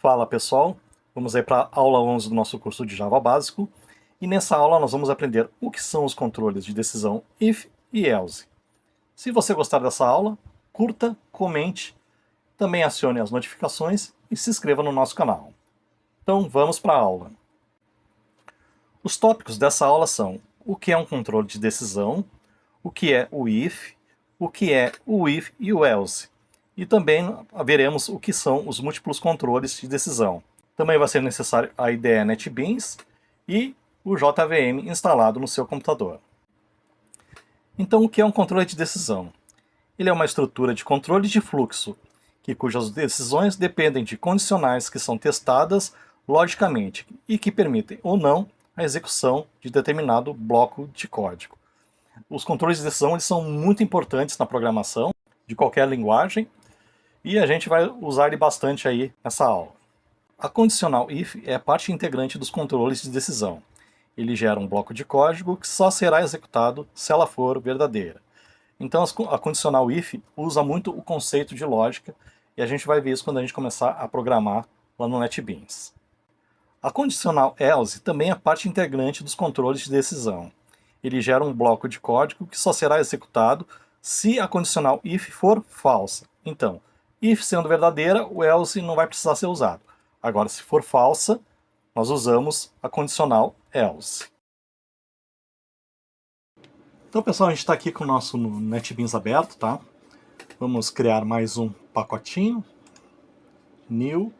Fala pessoal, vamos aí para a aula 11 do nosso curso de Java Básico e nessa aula nós vamos aprender o que são os controles de decisão if e else. Se você gostar dessa aula, curta, comente, também acione as notificações e se inscreva no nosso canal. Então vamos para a aula. Os tópicos dessa aula são o que é um controle de decisão, o que é o if e o else. E também veremos o que são os múltiplos controles de decisão. Também vai ser necessário a IDE NetBeans e o JVM instalado no seu computador. Então, o que é um controle de decisão? Ele é uma estrutura de controle de fluxo, cujas decisões dependem de condicionais que são testadas logicamente e que permitem ou não a execução de determinado bloco de código. Os controles de decisão eles são muito importantes na programação de qualquer linguagem e a gente vai usar ele bastante aí nessa aula. A condicional if é parte integrante dos controles de decisão. Ele gera um bloco de código que só será executado se ela for verdadeira. Então a condicional if usa muito o conceito de lógica e a gente vai ver isso quando a gente começar a programar lá no NetBeans. A condicional else também é parte integrante dos controles de decisão. Ele gera um bloco de código que só será executado se a condicional if for falsa. Então, if sendo verdadeira, o else não vai precisar ser usado. Agora, se for falsa, nós usamos a condicional else. Então, pessoal, a gente está aqui com o nosso NetBeans aberto, tá? Vamos criar mais um pacotinho. New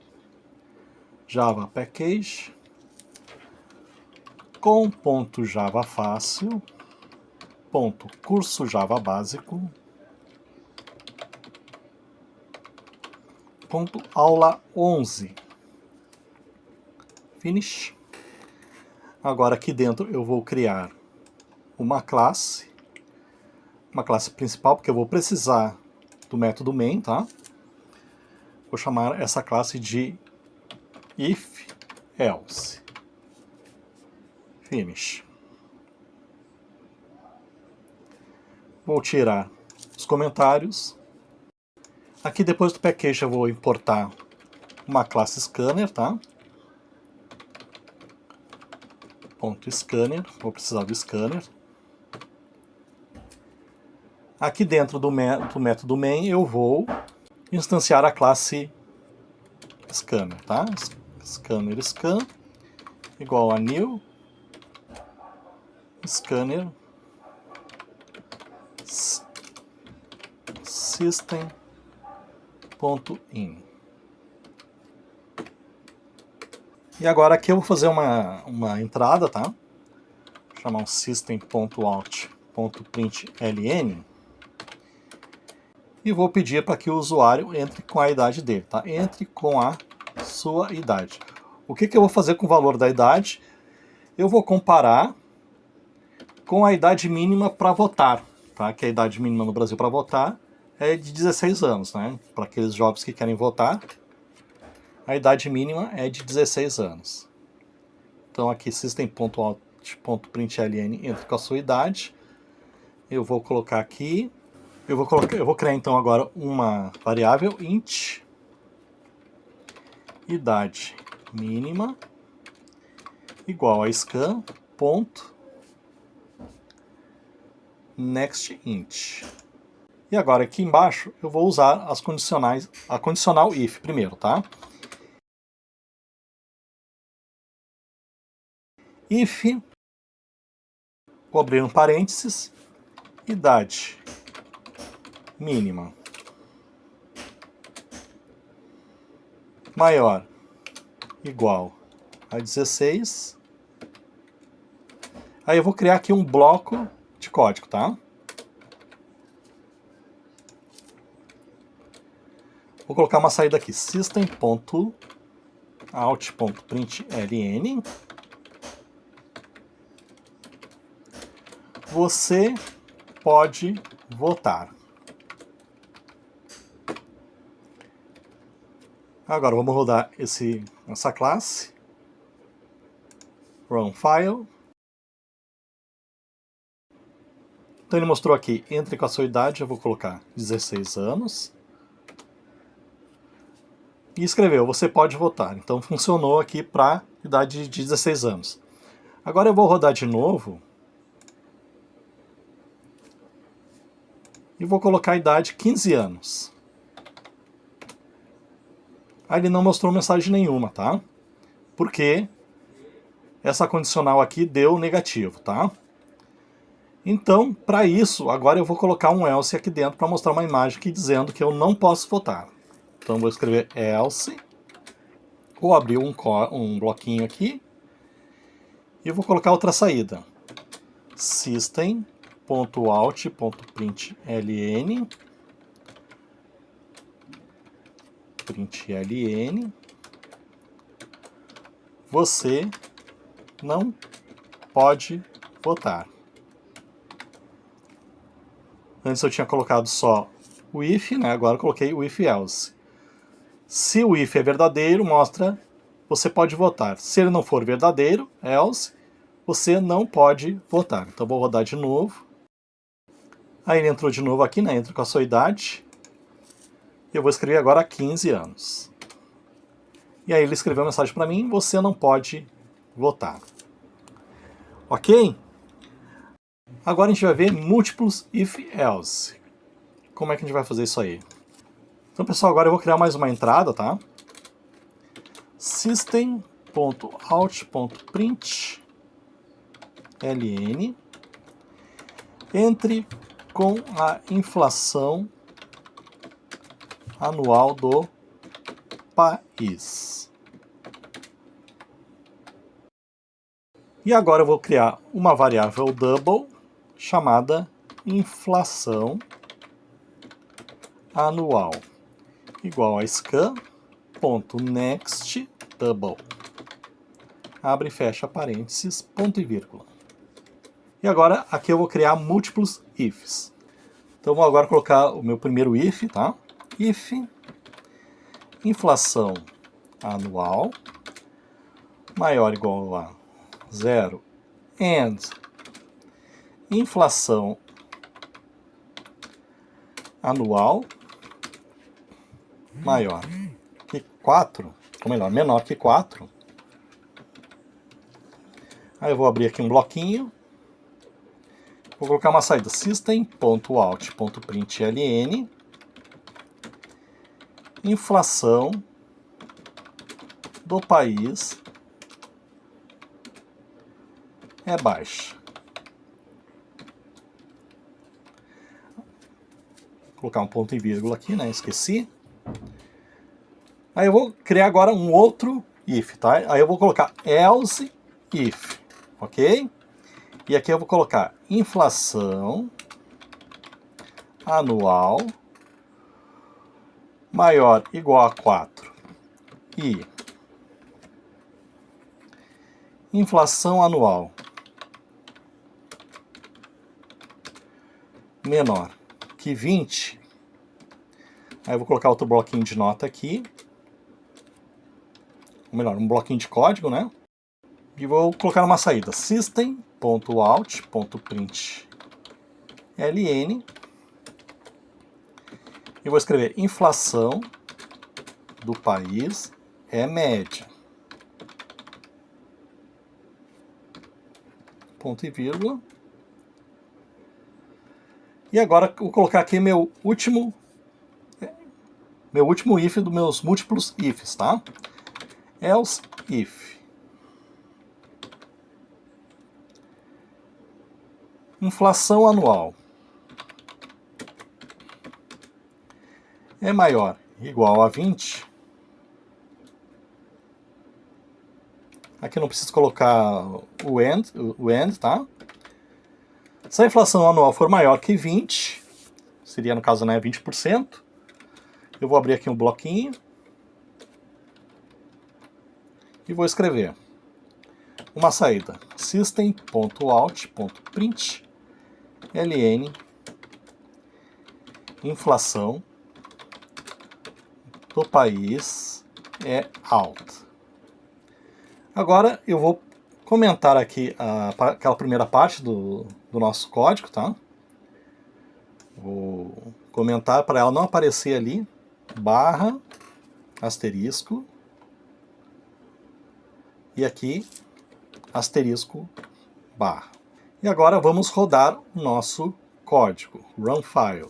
Java Package com .java fácil, curso Java básico, aula 11. Finish. Agora aqui dentro eu vou criar uma classe principal, porque eu vou precisar do método main, tá? Vou chamar essa classe de if else. Finish. Vou tirar os comentários. Aqui depois do package eu vou importar uma classe scanner, tá? .scanner, vou precisar do scanner. Aqui dentro do método main eu vou instanciar a classe scanner, tá? Scanner scan igual a new scanner system.in. E agora aqui eu vou fazer uma entrada, tá? Vou chamar um system.out.println e vou pedir para que o usuário entre com a idade dele, tá? Entre com a sua idade. O que eu vou fazer com o valor da idade? Eu vou comparar com a idade mínima para votar, tá? Que a idade mínima no Brasil para votar é de 16 anos, né? Para aqueles jovens que querem votar, a idade mínima é de 16 anos. Então aqui system.out.println entre com a sua idade. Eu vou colocar aqui, eu vou criar então agora uma variável int idade mínima igual a scan ponto next int. E agora aqui embaixo eu vou usar as condicionais, a condicional if primeiro, tá? If, vou abrir um parênteses, idade mínima maior igual a 16. Aí eu vou criar aqui um bloco de código, tá? Vou colocar uma saída aqui, system.out.println. Você pode votar. Agora vamos rodar essa classe. Run file. Então ele mostrou aqui, entre com a sua idade, eu vou colocar 16 anos. e escreveu, você pode votar. Então funcionou aqui para idade de 16 anos. Agora eu vou rodar de novo e vou colocar a idade 15 anos. Aí ele não mostrou mensagem nenhuma, tá? Porque essa condicional aqui deu negativo, tá? Então, para isso, agora eu vou colocar um else aqui dentro para mostrar uma imagem aqui dizendo que eu não posso votar. Então vou escrever else, vou abrir um bloquinho aqui e vou colocar outra saída. System.out.println você não pode votar. Antes eu tinha colocado só o if, né? Agora eu coloquei o if else. Se o if é verdadeiro, mostra você pode votar. Se ele não for verdadeiro, else, você não pode votar. Então vou rodar de novo. Aí ele entrou de novo aqui, né? Entra com a sua idade. Eu vou escrever agora 15 anos. E aí ele escreveu uma mensagem para mim, você não pode votar. Ok? Agora a gente vai ver múltiplos if-else. Como é que a gente vai fazer isso aí? Então, pessoal, agora eu vou criar mais uma entrada, tá? System.out.println entre com a inflação anual do país. E agora eu vou criar uma variável double chamada inflação anual igual a scan.next double. Abre e fecha parênteses, ponto e vírgula. E agora aqui eu vou criar múltiplos ifs. Então vou agora colocar o meu primeiro if, tá? If inflação anual maior ou igual a 0 and inflação anual maior que 4, ou melhor, menor que 4. Aí eu vou abrir aqui um bloquinho, vou colocar uma saída system.out.println inflação do país é baixa. Vou colocar um ponto e vírgula aqui, né? Esqueci. Aí eu vou criar agora um outro if, tá? Aí eu vou colocar else if, ok? E aqui eu vou colocar inflação anual maior ou igual a 4 e inflação anual menor que 20. Aí eu vou colocar outro bloquinho de nota aqui. Ou melhor, um bloquinho de código, né? E vou colocar uma saída system.out.println e vou escrever inflação do país é média. Ponto e vírgula. E agora eu vou colocar aqui meu último if dos meus múltiplos ifs, tá? Else if inflação anual é maior ou igual a 20. Aqui eu não preciso colocar o end, tá? Se a inflação anual for maior que 20, seria no caso, né, 20%, eu vou abrir aqui um bloquinho e vou escrever uma saída system.out.println inflação do país é alta. Agora eu vou comentar aqui aquela primeira parte do nosso código, tá? Vou comentar para ela não aparecer ali, barra asterisco, e aqui, asterisco, barra. E agora vamos rodar o nosso código, run file.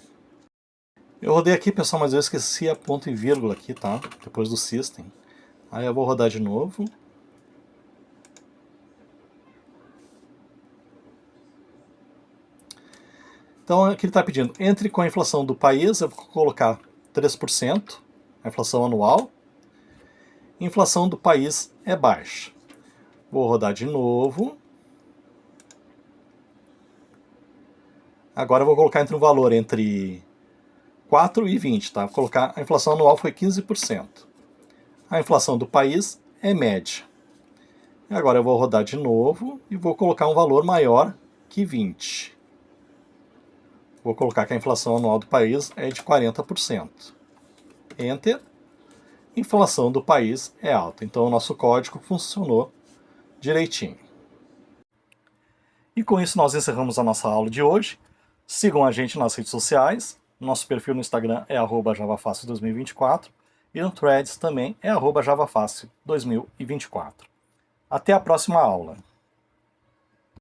Eu rodei aqui, pessoal, mas eu esqueci a ponto e vírgula aqui, tá? Depois do system. Aí eu vou rodar de novo. Então aqui ele está pedindo, entre com a inflação do país, eu vou colocar 3%, a inflação anual. Inflação do país é baixa. Vou rodar de novo. Agora eu vou colocar entre um valor entre 4 e 20, tá? Vou colocar, a inflação anual foi 15%. A inflação do país é média. E agora eu vou rodar de novo e vou colocar um valor maior que 20. Vou colocar que a inflação anual do país é de 40%. Enter. Inflação do país é alta. Então o nosso código funcionou direitinho. E com isso nós encerramos a nossa aula de hoje. Sigam a gente nas redes sociais. Nosso perfil no Instagram é @javafácil2024 e no Threads também é @javafácil2024. Até a próxima aula.